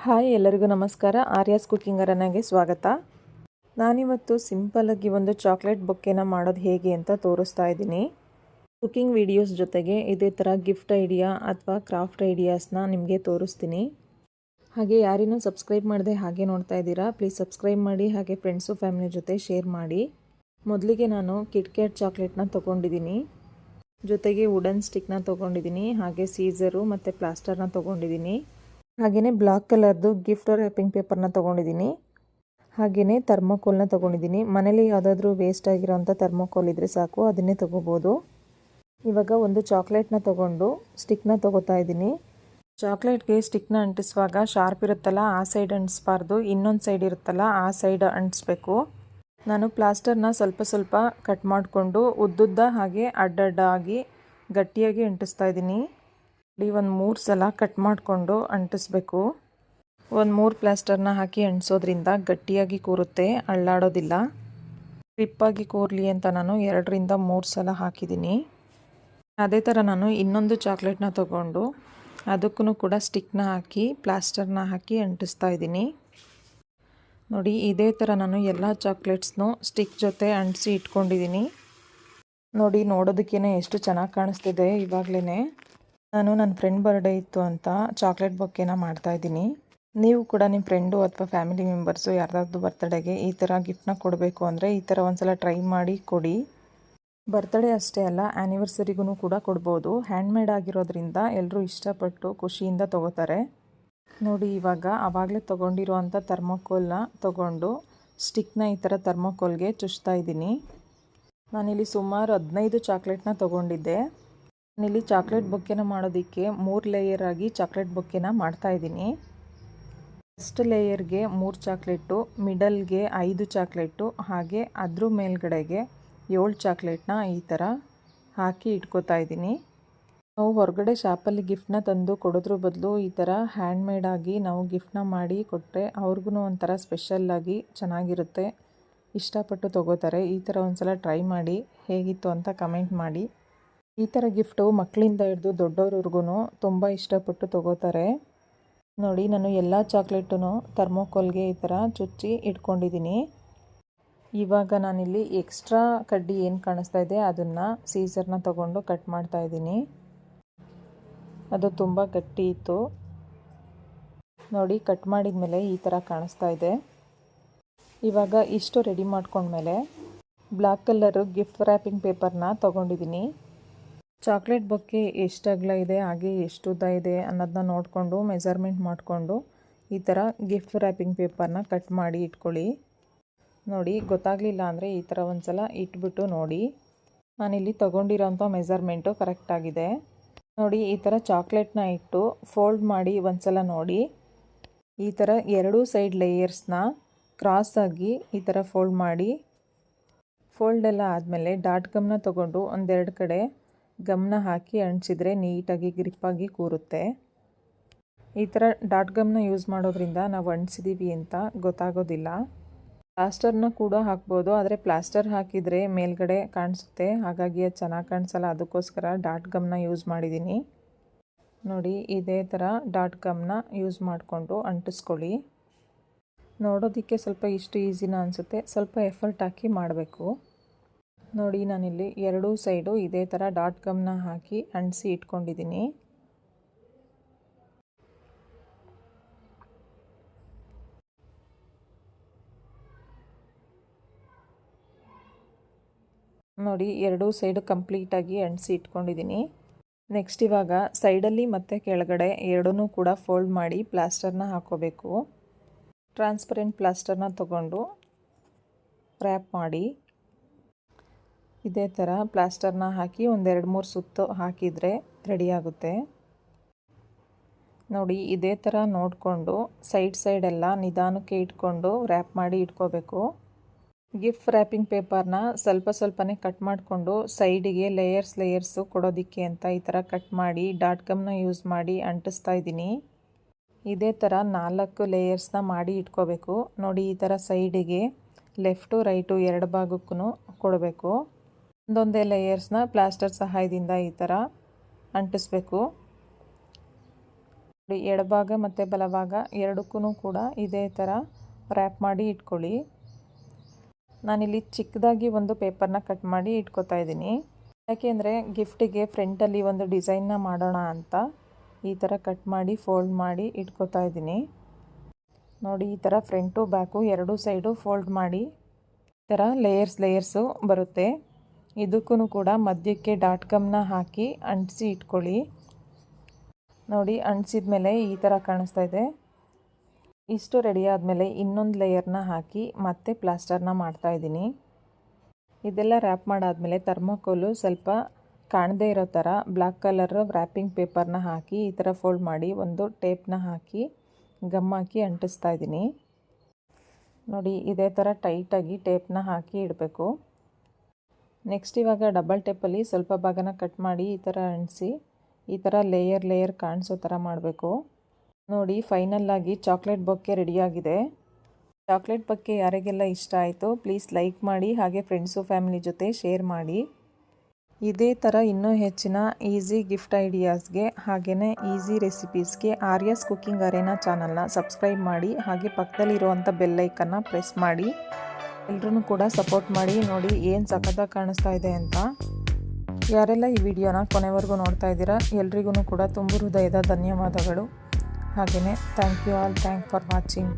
Hi ಎಲ್ಲರಿಗೂ ನಮಸ್ಕಾರ. Aryas cooking ಅರನಾಗೆ ಸ್ವಾಗತ. ನಾನಿವತ್ತು ಸಿಂಪಲ್ಲಾಗಿ ಒಂದು ಚಾಕ್ಲೇಟ್ ಬೊಕ್ಕೆನ ಮಾಡೋದು ಹೇಗೆ ಅಂತ ತೋರಿಸ್ತಾ ಇದ್ದೀನಿ. ಕುಕಿಂಗ್ ವಿಡಿಯೋಸ್ ಜೊತೆಗೆ ಇದೇ ಥರ ಗಿಫ್ಟ್ ಐಡಿಯಾ ಅಥವಾ ಕ್ರಾಫ್ಟ್ ಐಡಿಯಾಸ್ನ ನಿಮಗೆ ತೋರಿಸ್ತೀನಿ. ಹಾಗೆ ಯಾರಿನೂ ಸಬ್ಸ್ಕ್ರೈಬ್ ಮಾಡದೆ ಹಾಗೆ ನೋಡ್ತಾ ಇದ್ದೀರಾ, ಪ್ಲೀಸ್ ಸಬ್ಸ್ಕ್ರೈಬ್ ಮಾಡಿ. ಹಾಗೆ ಫ್ರೆಂಡ್ಸು ಫ್ಯಾಮಿಲಿ ಜೊತೆ ಶೇರ್ ಮಾಡಿ. ಮೊದಲಿಗೆ ನಾನು ಕಿಟ್ಕ್ಯಾಟ್ ಚಾಕ್ಲೇಟ್ನ ತೊಗೊಂಡಿದ್ದೀನಿ, ಜೊತೆಗೆ ವುಡನ್ ಸ್ಟಿಕ್ನ ತೊಗೊಂಡಿದ್ದೀನಿ, ಹಾಗೆ ಸೀಸರು ಮತ್ತು ಪ್ಲಾಸ್ಟರ್ನ ತೊಗೊಂಡಿದ್ದೀನಿ. ಹಾಗೆಯೇ ಬ್ಲಾಕ್ ಕಲರ್ದು ಗಿಫ್ಟ್ ರ್ಯಾಪಿಂಗ್ ಪೇಪರ್ನ ತೊಗೊಂಡಿದ್ದೀನಿ. ಹಾಗೆಯೇ ಥರ್ಮೋಕೋಲ್ನ ತೊಗೊಂಡಿದ್ದೀನಿ. ಮನೇಲಿ ಯಾವುದಾದ್ರೂ ವೇಸ್ಟ್ ಆಗಿರೋಂಥ ಥರ್ಮೋಕೋಲ್ ಇದ್ದರೆ ಸಾಕು, ಅದನ್ನೇ ತೊಗೋಬೋದು. ಇವಾಗ ಒಂದು ಚಾಕ್ಲೇಟ್ನ ತೊಗೊಂಡು ಸ್ಟಿಕ್ನ ತೊಗೋತಾ ಇದ್ದೀನಿ. ಚಾಕ್ಲೇಟ್ಗೆ ಸ್ಟಿಕ್ನ ಅಂಟಿಸುವಾಗ ಶಾರ್ಪ್ ಇರುತ್ತಲ್ಲ ಆ ಸೈಡ್ ಅಂಟಿಸ್ಬಾರ್ದು, ಇನ್ನೊಂದು ಸೈಡ್ ಇರುತ್ತಲ್ಲ ಆ ಸೈಡ್ ಅಂಟಿಸ್ಬೇಕು. ನಾನು ಪ್ಲಾಸ್ಟರ್ನ ಸ್ವಲ್ಪ ಸ್ವಲ್ಪ ಕಟ್ ಮಾಡಿಕೊಂಡು ಉದ್ದುದ್ದ ಹಾಗೆ ಅಡ್ಡಡ್ಡಾಗಿ ಗಟ್ಟಿಯಾಗಿ ಅಂಟಿಸ್ತಾ ಇದ್ದೀನಿ. ಒಂದು 3 ಸಲ ಕಟ್ ಮಾಡಿಕೊಂಡು ಅಂಟಿಸ್ಬೇಕು. ಒಂದು 3 ಪ್ಲಾಸ್ಟರ್ನ ಹಾಕಿ ಅಂಟಿಸೋದ್ರಿಂದ ಗಟ್ಟಿಯಾಗಿ ಕೂರುತ್ತೆ, ಅಳ್ಳಾಡೋದಿಲ್ಲ. ಗ್ರಿಪ್ಪಾಗಿ ಕೂರಲಿ ಅಂತ ನಾನು 2ರಿಂದ 3 ಸಲ ಹಾಕಿದ್ದೀನಿ. ಅದೇ ಥರ ನಾನು ಇನ್ನೊಂದು ಚಾಕ್ಲೇಟ್ನ ತೊಗೊಂಡು ಅದಕ್ಕೂ ಕೂಡ ಸ್ಟಿಕ್ನ ಹಾಕಿ ಪ್ಲಾಸ್ಟರ್ನ ಹಾಕಿ ಅಂಟಿಸ್ತಾ ಇದ್ದೀನಿ. ನೋಡಿ, ಇದೇ ಥರ ನಾನು ಎಲ್ಲ ಚಾಕ್ಲೇಟ್ಸ್ನೂ ಸ್ಟಿಕ್ ಜೊತೆ ಅಂಟಿಸಿ ಇಟ್ಕೊಂಡಿದ್ದೀನಿ. ನೋಡಿ, ನೋಡೋದಕ್ಕೇ ಎಷ್ಟು ಚೆನ್ನಾಗಿ ಕಾಣಿಸ್ತಿದೆ. ಇವಾಗಲೇ ನಾನು ನನ್ನ ಫ್ರೆಂಡ್ ಬರ್ಡೇ ಇತ್ತು ಅಂತ ಚಾಕ್ಲೇಟ್ ಬೊಕ್ಕೆನ ಮಾಡ್ತಾಯಿದ್ದೀನಿ. ನೀವು ಕೂಡ ನಿಮ್ಮ ಫ್ರೆಂಡು ಅಥವಾ ಫ್ಯಾಮಿಲಿ ಮೆಂಬರ್ಸು ಯಾರ್ದಾದ್ರು ಬರ್ತಡೇಗೆ ಈ ಥರ ಗಿಫ್ಟ್ನ ಕೊಡಬೇಕು ಅಂದರೆ ಈ ಥರ ಒಂದು ಸಲ ಟ್ರೈ ಮಾಡಿ ಕೊಡಿ. ಬರ್ತ್ಡೇ ಅಷ್ಟೇ ಅಲ್ಲ, ಆ್ಯನಿವರ್ಸರಿಗೂ ಕೂಡ ಕೊಡ್ಬೋದು. ಹ್ಯಾಂಡ್ಮೇಡ್ ಆಗಿರೋದ್ರಿಂದ ಎಲ್ಲರೂ ಇಷ್ಟಪಟ್ಟು ಖುಷಿಯಿಂದ ತೊಗೋತಾರೆ. ನೋಡಿ, ಇವಾಗ ಆವಾಗಲೇ ತೊಗೊಂಡಿರೋ ಅಂಥ ಥರ್ಮೋಕೋಲ್ನ ತೊಗೊಂಡು ಸ್ಟಿಕ್ನ ಈ ಥರ ಥರ್ಮೋಕೋಲ್ಗೆ ಚುಚ್ತಾ ಇದ್ದೀನಿ. ನಾನಿಲ್ಲಿ ಸುಮಾರು 15 ಚಾಕ್ಲೇಟ್ನ ತೊಗೊಂಡಿದ್ದೆ. ನಾನಿಲ್ಲಿ ಚಾಕ್ಲೇಟ್ ಬೊಕ್ಕೆನ ಮಾಡೋದಕ್ಕೆ 3 ಲೇಯರ್ ಆಗಿ ಚಾಕ್ಲೇಟ್ ಬೊಕ್ಕೆನ ಮಾಡ್ತಾಯಿದ್ದೀನಿ. ಫಸ್ಟ್ ಲೇಯರ್ಗೆ 3 ಚಾಕ್ಲೇಟು, ಮಿಡಲ್ಗೆ 5 ಚಾಕ್ಲೇಟು, ಹಾಗೆ ಅದ್ರ ಮೇಲ್ಗಡೆಗೆ 7 ಚಾಕ್ಲೇಟ್ನ ಈ ಥರ ಹಾಕಿ ಇಟ್ಕೋತಾ ಇದ್ದೀನಿ. ನಾವು ಹೊರಗಡೆ ಶಾಪಲ್ಲಿ ಗಿಫ್ಟ್ನ ತಂದು ಕೊಡೋದ್ರ ಬದಲು ಈ ಥರ ಹ್ಯಾಂಡ್ಮೇಡಾಗಿ ನಾವು ಗಿಫ್ಟ್ನ ಮಾಡಿ ಕೊಟ್ಟರೆ ಅವ್ರಿಗೂ ಒಂಥರ ಸ್ಪೆಷಲ್ಲಾಗಿ ಚೆನ್ನಾಗಿರುತ್ತೆ, ಇಷ್ಟಪಟ್ಟು ತೊಗೋತಾರೆ. ಈ ಥರ ಒಂದು ಸಲ ಟ್ರೈ ಮಾಡಿ, ಹೇಗಿತ್ತು ಅಂತ ಕಮೆಂಟ್ ಮಾಡಿ. ಈ ಥರ ಗಿಫ್ಟು ಮಕ್ಕಳಿಂದ ಹಿಡಿದು ದೊಡ್ಡವ್ರಿಗೂ ತುಂಬ ಇಷ್ಟಪಟ್ಟು ತೊಗೋತಾರೆ. ನೋಡಿ, ನಾನು ಎಲ್ಲ ಚಾಕ್ಲೇಟೂ ಥರ್ಮೋಕೋಲ್ಗೆ ಈ ಥರ ಚುಚ್ಚಿ ಇಟ್ಕೊಂಡಿದ್ದೀನಿ. ಇವಾಗ ನಾನಿಲ್ಲಿ ಎಕ್ಸ್ಟ್ರಾ ಕಡ್ಡಿ ಏನು ಕಾಣಿಸ್ತಾ ಇದೆ ಅದನ್ನು ಸೀಸರ್ನ ತೊಗೊಂಡು ಕಟ್ ಮಾಡ್ತಾ ಇದ್ದೀನಿ. ಅದು ತುಂಬ ಗಟ್ಟಿ ಇತ್ತು. ನೋಡಿ, ಕಟ್ ಮಾಡಿದ ಮೇಲೆ ಈ ಥರ ಕಾಣಿಸ್ತಾ ಇದೆ. ಇವಾಗ ಇಷ್ಟು ರೆಡಿ ಮಾಡ್ಕೊಂಡ್ಮೇಲೆ ಬ್ಲ್ಯಾಕ್ ಕಲರು ಗಿಫ್ಟ್ ರ್ಯಾಪಿಂಗ್ ಪೇಪರ್ನ ತೊಗೊಂಡಿದ್ದೀನಿ. ಚಾಕ್ಲೇಟ್ ಬೊಕ್ಕೆ ಎಷ್ಟು ಅಗಲ ಇದೆ ಹಾಗೆ ಎಷ್ಟು ಉದ್ದ ಇದೆ ಅನ್ನೋದನ್ನ ನೋಡಿಕೊಂಡು ಮೆಜರ್ಮೆಂಟ್ ಮಾಡಿಕೊಂಡು ಈ ಥರ ಗಿಫ್ಟ್ ರ್ಯಾಪಿಂಗ್ ಪೇಪರ್ನ ಕಟ್ ಮಾಡಿ ಇಟ್ಕೊಳ್ಳಿ. ನೋಡಿ, ಗೊತ್ತಾಗಲಿಲ್ಲ ಅಂದರೆ ಈ ಥರ ಒಂದು ಸಲ ಇಟ್ಬಿಟ್ಟು ನೋಡಿ. ನಾನಿಲ್ಲಿ ತೊಗೊಂಡಿರೋಂಥ ಮೆಜರ್ಮೆಂಟು ಕರೆಕ್ಟಾಗಿದೆ. ನೋಡಿ, ಈ ಥರ ಚಾಕ್ಲೇಟ್ನ ಇಟ್ಟು ಫೋಲ್ಡ್ ಮಾಡಿ ಒಂದು ಸಲ ನೋಡಿ. ಈ ಥರ 2 ಸೈಡ್ ಲೇಯರ್ಸ್ನ ಕ್ರಾಸಾಗಿ ಈ ಥರ ಫೋಲ್ಡ್ ಮಾಡಿ. ಫೋಲ್ಡ್ ಎಲ್ಲ ಆದಮೇಲೆ ಡಾಟ್ ಗಮ್ನ ತೊಗೊಂಡು ಒಂದೆರಡು ಕಡೆ ಗಮ್ನ ಹಾಕಿ ಅಂಟಿಸಿದ್ರೆ ನೀಟಾಗಿ ಗ್ರಿಪ್ಪಾಗಿ ಕೂರುತ್ತೆ. ಈ ಥರ ಡಾಟ್ ಗಮ್ನ ಯೂಸ್ ಮಾಡೋದ್ರಿಂದ ನಾವು ಅಂಟಿಸಿದ್ದೀವಿ ಅಂತ ಗೊತ್ತಾಗೋದಿಲ್ಲ. ಪ್ಲಾಸ್ಟರ್ನ ಕೂಡ ಹಾಕ್ಬೋದು, ಆದರೆ ಪ್ಲಾಸ್ಟರ್ ಹಾಕಿದರೆ ಮೇಲ್ಗಡೆ ಕಾಣಿಸುತ್ತೆ, ಹಾಗಾಗಿ ಅದು ಚೆನ್ನಾಗಿ ಕಾಣಿಸಲ್ಲ. ಅದಕ್ಕೋಸ್ಕರ ಡಾಟ್ ಗಮ್ನ ಯೂಸ್ ಮಾಡಿದ್ದೀನಿ. ನೋಡಿ, ಇದೇ ಥರ ಡಾಟ್ ಗಮ್ನ ಯೂಸ್ ಮಾಡಿಕೊಂಡು ಅಂಟಿಸ್ಕೊಳ್ಳಿ. ನೋಡೋದಕ್ಕೆ ಸ್ವಲ್ಪ ಇಷ್ಟು ಈಸಿನ ಅನಿಸುತ್ತೆ, ಸ್ವಲ್ಪ ಎಫರ್ಟ್ ಹಾಕಿ ಮಾಡಬೇಕು. ನೋಡಿ, ನಾನಿಲ್ಲಿ 2 ಸೈಡು ಇದೇ ಥರ ಡಾಟ್ ಗಮ್ನ ಹಾಕಿ ಅಂಟಿಸಿ ಇಟ್ಕೊಂಡಿದ್ದೀನಿ. ನೋಡಿ, 2 ಸೈಡು ಕಂಪ್ಲೀಟಾಗಿ ಅಂಟಿಸಿ ಇಟ್ಕೊಂಡಿದ್ದೀನಿ. ನೆಕ್ಸ್ಟ್ ಇವಾಗ ಸೈಡಲ್ಲಿ ಮತ್ತು ಕೆಳಗಡೆ ಎರಡೂ ಕೂಡ ಫೋಲ್ಡ್ ಮಾಡಿ ಪ್ಲಾಸ್ಟರ್ನ ಹಾಕೋಬೇಕು. ಟ್ರಾನ್ಸ್ಪರೆಂಟ್ ಪ್ಲಾಸ್ಟರ್ನ ತೊಗೊಂಡು ರ್ಯಾಪ್ ಮಾಡಿ ಇದೇ ಥರ ಪ್ಲಾಸ್ಟರ್ನ ಹಾಕಿ ಒಂದು 2-3 ಸುತ್ತು ಹಾಕಿದರೆ ರೆಡಿಯಾಗುತ್ತೆ. ನೋಡಿ, ಇದೇ ಥರ ನೋಡಿಕೊಂಡು ಸೈಡೆಲ್ಲ ನಿಧಾನಕ್ಕೆ ಇಟ್ಕೊಂಡು ರ್ಯಾಪ್ ಮಾಡಿ ಇಟ್ಕೋಬೇಕು. ಗಿಫ್ಟ್ ರ್ಯಾಪಿಂಗ್ ಪೇಪರ್ನ ಸ್ವಲ್ಪನೇ ಕಟ್ ಮಾಡಿಕೊಂಡು ಸೈಡಿಗೆ ಲೇಯರ್ಸು ಕೊಡೋದಕ್ಕೆ ಅಂತ ಈ ಥರ ಕಟ್ ಮಾಡಿ ಡಾಟ್ ಗಮ್ನ ಯೂಸ್ ಮಾಡಿ ಅಂಟಿಸ್ತಾ ಇದ್ದೀನಿ. ಇದೇ ಥರ 4 ಲೇಯರ್ಸ್ನ ಮಾಡಿ ಇಟ್ಕೋಬೇಕು. ನೋಡಿ, ಈ ಥರ ಸೈಡಿಗೆ ಲೆಫ್ಟು ರೈಟು 2 ಭಾಗಕ್ಕೂ ಕೊಡಬೇಕು. ಒಂದೊಂದೇ ಲೇಯರ್ಸ್ನ ಪ್ಲಾಸ್ಟರ್ ಸಹಾಯದಿಂದ ಈ ಥರ ಅಂಟಿಸ್ಬೇಕು. ನೋಡಿ, ಎಡಭಾಗ ಮತ್ತು ಬಲಭಾಗ ಎರಡಕ್ಕೂ ಕೂಡ ಇದೇ ಥರ ರ್ಯಾಪ್ ಮಾಡಿ ಇಟ್ಕೊಳ್ಳಿ. ನಾನಿಲ್ಲಿ ಚಿಕ್ಕದಾಗಿ ಒಂದು ಪೇಪರ್ನ ಕಟ್ ಮಾಡಿ ಇಟ್ಕೊತಾ ಇದ್ದೀನಿ. ಯಾಕೆಂದರೆ ಗಿಫ್ಟಿಗೆ ಫ್ರಂಟಲ್ಲಿ ಒಂದು ಡಿಸೈನ್ನ ಮಾಡೋಣ ಅಂತ ಈ ಥರ ಕಟ್ ಮಾಡಿ ಫೋಲ್ಡ್ ಮಾಡಿ ಇಟ್ಕೊತಾ ಇದ್ದೀನಿ. ನೋಡಿ, ಈ ಥರ ಫ್ರಂಟು ಬ್ಯಾಕು ಎರಡೂ ಸೈಡು ಫೋಲ್ಡ್ ಮಾಡಿ ಈ ಥರ ಲೇಯರ್ಸು ಬರುತ್ತೆ. ಇದಕ್ಕೂ ಕೂಡ ಮಧ್ಯಕ್ಕೆ ಡಾಟ್ ಗಮ್ನ ಹಾಕಿ ಅಂಟಿಸಿ ಇಟ್ಕೊಳ್ಳಿ. ನೋಡಿ, ಅಂಟಿಸಿದ ಮೇಲೆ ಈ ಥರ ಕಾಣಿಸ್ತಾ ಇದೆ. ಇಷ್ಟು ರೆಡಿ ಆದಮೇಲೆ ಇನ್ನೊಂದು ಲೇಯರ್ನ ಹಾಕಿ ಮತ್ತೆ ಪ್ಲಾಸ್ಟರ್ನ ಮಾಡ್ತಾಯಿದ್ದೀನಿ. ಇದೆಲ್ಲ ರ್ಯಾಪ್ ಮಾಡಾದಮೇಲೆ ಥರ್ಮೋಕೋಲು ಸ್ವಲ್ಪ ಕಾಣದೇ ಇರೋ ಥರ ಬ್ಲ್ಯಾಕ್ ಕಲರ್ ವ್ರ್ಯಾಪಿಂಗ್ ಪೇಪರ್ನ ಹಾಕಿ ಈ ಥರ ಫೋಲ್ಡ್ ಮಾಡಿ ಒಂದು ಟೇಪ್ನ ಹಾಕಿ ಗಮ್ ಹಾಕಿ ಅಂಟಿಸ್ತಾ ಇದ್ದೀನಿ. ನೋಡಿ, ಇದೇ ಥರ ಟೈಟಾಗಿ ಟೇಪ್ನ ಹಾಕಿ ಇಡಬೇಕು. ನೆಕ್ಸ್ಟ್ ಇವಾಗ ಡಬಲ್ ಟೇಪಲ್ಲಿ ಸ್ವಲ್ಪ ಭಾಗನ ಕಟ್ ಮಾಡಿ ಈ ಥರ ಅಂಟಿಸಿ ಈ ಥರ ಲೇಯರ್ ಕಾಣಿಸೋ ಥರ ಮಾಡಬೇಕು. ನೋಡಿ, ಫೈನಲ್ಲಾಗಿ ಚಾಕ್ಲೇಟ್ ಬೊಕ್ಕೆ ರೆಡಿಯಾಗಿದೆ. ಚಾಕ್ಲೇಟ್ ಬೊಕ್ಕೆ ಯಾರಿಗೆಲ್ಲ ಇಷ್ಟ ಆಯಿತು ಪ್ಲೀಸ್ ಲೈಕ್ ಮಾಡಿ, ಹಾಗೆ ಫ್ರೆಂಡ್ಸು ಫ್ಯಾಮಿಲಿ ಜೊತೆ ಶೇರ್ ಮಾಡಿ. ಇದೇ ಥರ ಇನ್ನೂ ಹೆಚ್ಚಿನ ಈಸಿ ಗಿಫ್ಟ್ ಐಡಿಯಾಸ್ಗೆ ಹಾಗೆಯೇ ಈಸಿ ರೆಸಿಪೀಸ್ಗೆ ಆರ್ಯಾಸ್ ಕುಕ್ಕಿಂಗ್ ಅರೇನಾ ಚಾನಲ್ನ ಸಬ್ಸ್ಕ್ರೈಬ್ ಮಾಡಿ, ಹಾಗೆ ಪಕ್ಕದಲ್ಲಿರುವಂಥ ಬೆಲ್ಲೈಕನ್ನ ಪ್ರೆಸ್ ಮಾಡಿ. ಎಲ್ಲರೂ ಕೂಡ ಸಪೋರ್ಟ್ ಮಾಡಿ. ನೋಡಿ, ಏನು ಸಖತ್ತಾಗಿ ಕಾಣಿಸ್ತಾ ಇದೆ ಅಂತ. ಯಾರೆಲ್ಲ ಈ ವಿಡಿಯೋನ ಕೊನೆವರೆಗೂ ನೋಡ್ತಾ ಇದ್ದೀರಾ ಎಲ್ರಿಗೂ ಕೂಡ ತುಂಬ ಹೃದಯದ ಧನ್ಯವಾದಗಳು. ಹಾಗೆಯೇ thank you all for watching.